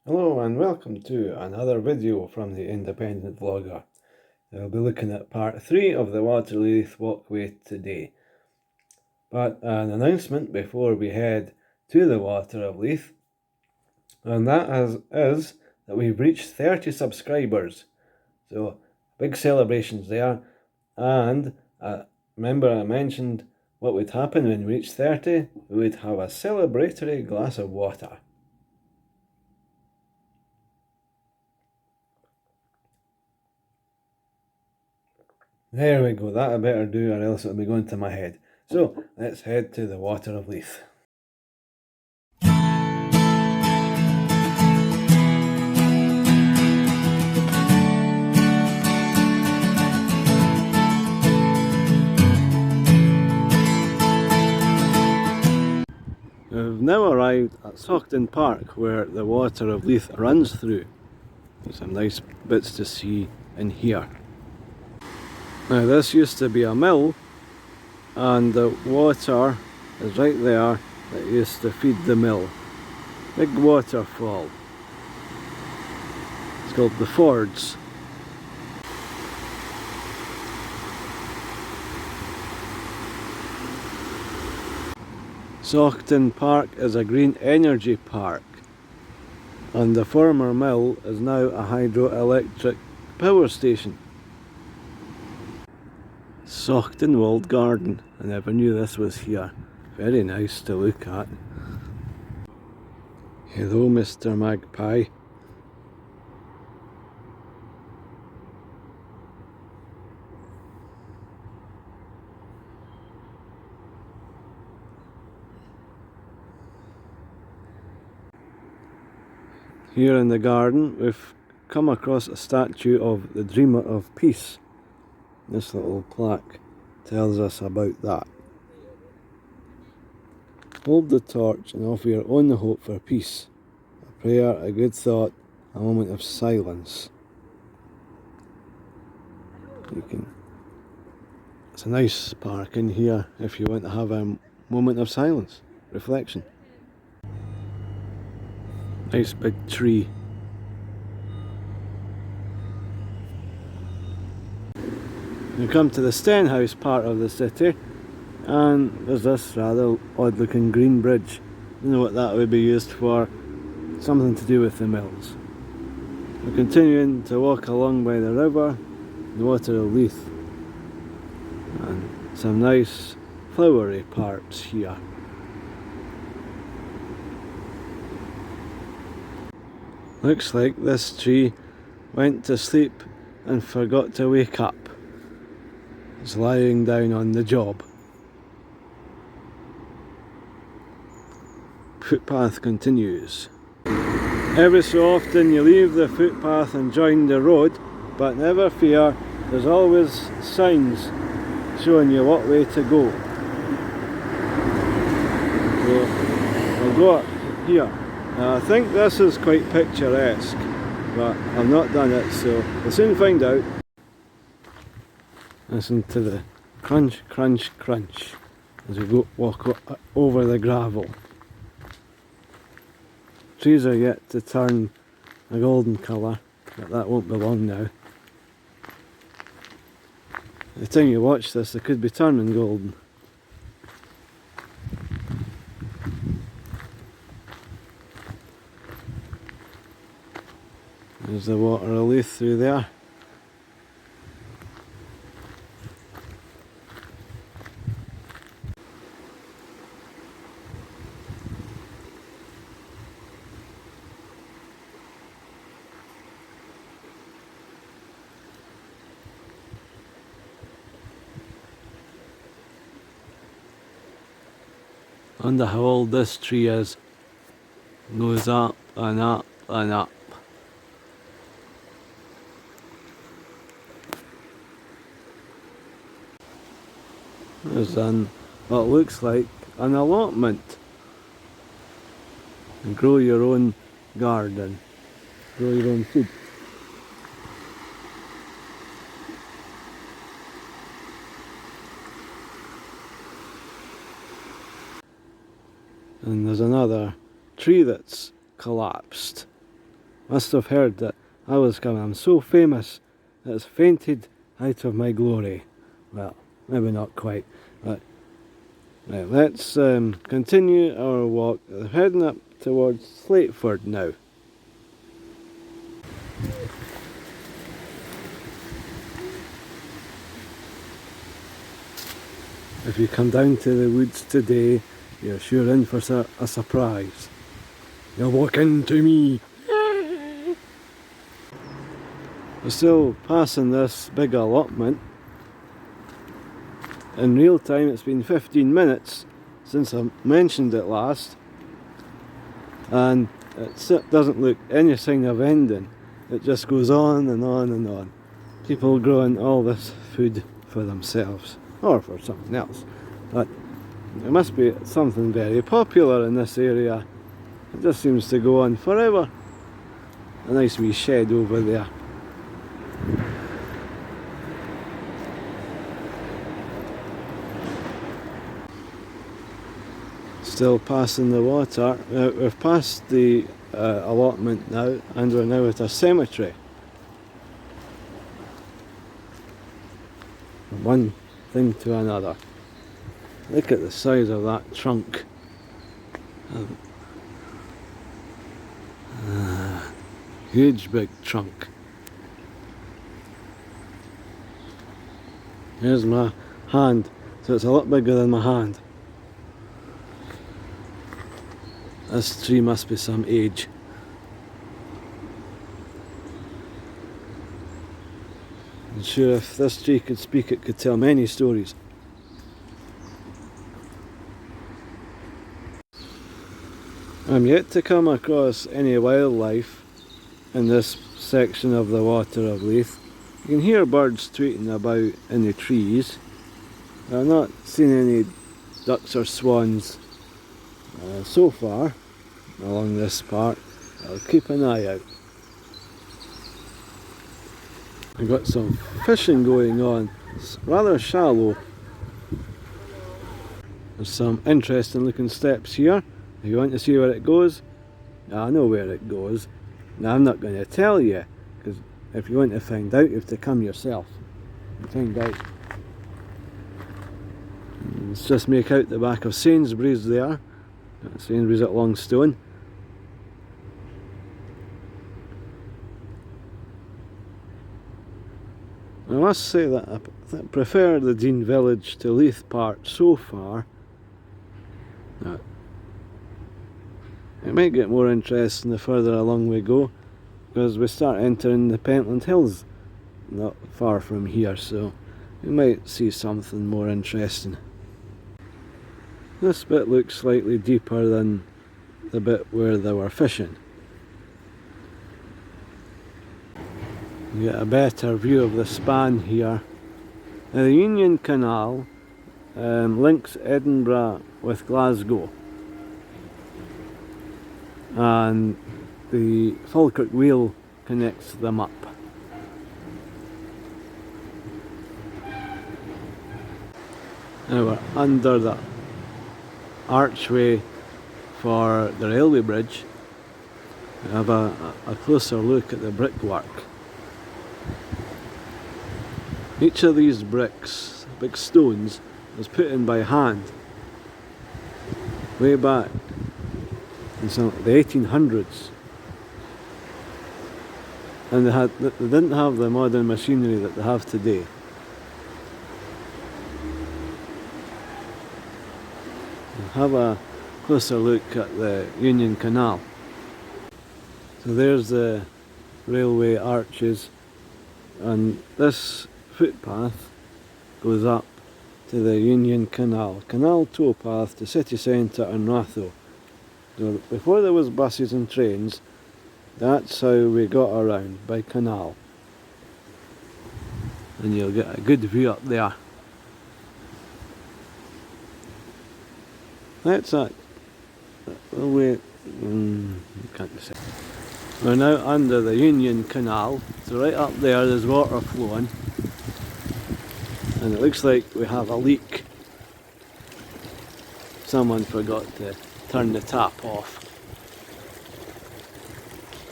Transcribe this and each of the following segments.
Hello and welcome to another video from the Independent Vlogger. I'll be looking at part 3 of the Leith Walkway today. But an announcement before we head to the water of Leith, and that is that we've reached 30 subscribers. So big celebrations there, and remember I mentioned what would happen when we reach 30? We would have a celebratory glass of water. There we go, that I better do or else it'll be going to my head. So, let's head to the water of Leith. We've now arrived at Saughton Park where the water of Leith runs through. There's some nice bits to see in here. Now this used to be a mill and the water is right there that used to feed the mill. Big waterfall. It's called the Fords. Saughton Park is a green energy park and the former mill is now a hydroelectric power station. Saughton Walled Garden, I never knew this was here. Very nice to look at. Hello Mr. Magpie. Here in the garden we've come across a statue of the Dreamer of Peace. This little plaque tells us about that. Hold the torch and offer your own hope for peace. A prayer, a good thought, a moment of silence. It's a nice park in here if you want to have a moment of silence, reflection. Nice big tree. We come to the Stenhouse part of the city and there's this rather odd looking green bridge. I don't know what that would be used for, something to do with the mills. We're continuing to walk along by the river, the water of Leith, and some nice flowery parts here. Looks like this tree went to sleep and forgot to wake up. It's lying down on the job. Footpath continues. Every so often you leave the footpath and join the road, but never fear, there's always signs showing you what way to go. So I'll go up here. I think this is quite picturesque, but I've not done it, so we'll soon find out. Listen to the crunch, crunch, crunch as we walk over the gravel. Trees are yet to turn a golden colour, but that won't be long now. By the time you watch this, they could be turning golden. There's the water of Leith through there. I wonder how old this tree is. It goes up and up and up. There's what looks like an allotment. And grow your own garden. Grow your own food. And there's another tree that's collapsed. must have heard that I was coming. I'm so famous that it's fainted out of my glory. Well, maybe not quite, but right, let's continue our walk. We're heading up towards Slateford now. If you come down to the woods today, you're sure in for a surprise. You'll walk into me. We're still passing this big allotment. In real time, it's been 15 minutes since I mentioned it last, and it doesn't look any sign of ending. It just goes on and on and on. People growing all this food for themselves or for something else, but it must be something very popular in this area. It just seems to go on forever. A nice wee shed over there. Still passing the water. We've passed the allotment now, and we're now at a cemetery. From one thing to another. Look at the size of that trunk. Huge big trunk. Here's my hand, so it's a lot bigger than my hand. This tree must be some age. I'm sure if this tree could speak, it could tell many stories. I'm yet to come across any wildlife in this section of the water of Leith. You can hear birds tweeting about in the trees. I've not seen any ducks or swans so far along this part. I'll keep an eye out. We've got some fishing going on. It's rather shallow. There's some interesting looking steps here. If you want to see where it goes, I know where it goes. Now I'm not going to tell you, because if you want to find out, you have to come yourself and find out. Let's just make out the back of Sainsbury's there. Sainsbury's at Longstone. I must say that I prefer the Dean Village to Leith part so far. It might get more interesting the further along we go, because we start entering the Pentland Hills not far from here, so we might see something more interesting. This bit looks slightly deeper than the bit where they were fishing. You get a better view of the span here. Now, the Union Canal links Edinburgh with Glasgow, and the Falkirk Wheel connects them up. Now we're under the archway for the railway bridge. We have a closer look at the brickwork. Each of these bricks, big stones, was put in by hand way back in the 1800s, and they didn't have the modern machinery that they have today. Have a closer look at the Union Canal. So there's the railway arches, and this footpath goes up to the Union Canal towpath to city centre and Ratho. So before there was buses and trains, that's how we got around, by canal. And you'll get a good view up there. That's it. Wait, can't say. We're now under the Union Canal, so right up there's water flowing, and it looks like we have a leak. Someone forgot to turn the tap off.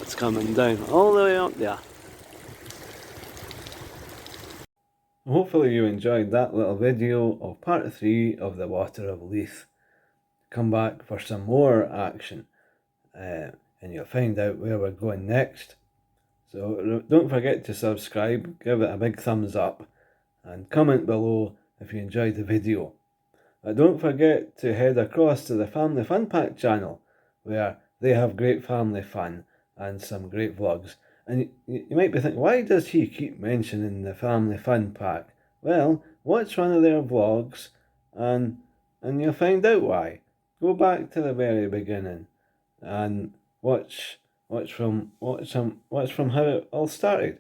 It's coming down all the way up there. Hopefully you enjoyed that little video of part 3 of the Water of Leith. Come back for some more action and you'll find out where we're going next. So don't forget to subscribe, give it a big thumbs up and comment below if you enjoyed the video. Don't forget to head across to the Family Fun Pack channel where they have great family fun and some great vlogs. And you might be thinking, why does he keep mentioning the Family Fun Pack? Well, watch one of their vlogs and you'll find out why. Go back to the very beginning and watch from how it all started.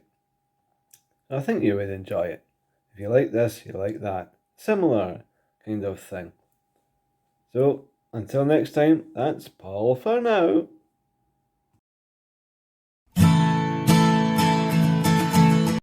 I think you would enjoy it. If you like this, you like that. Similar kind of thing. So, until next time, that's Paul for now.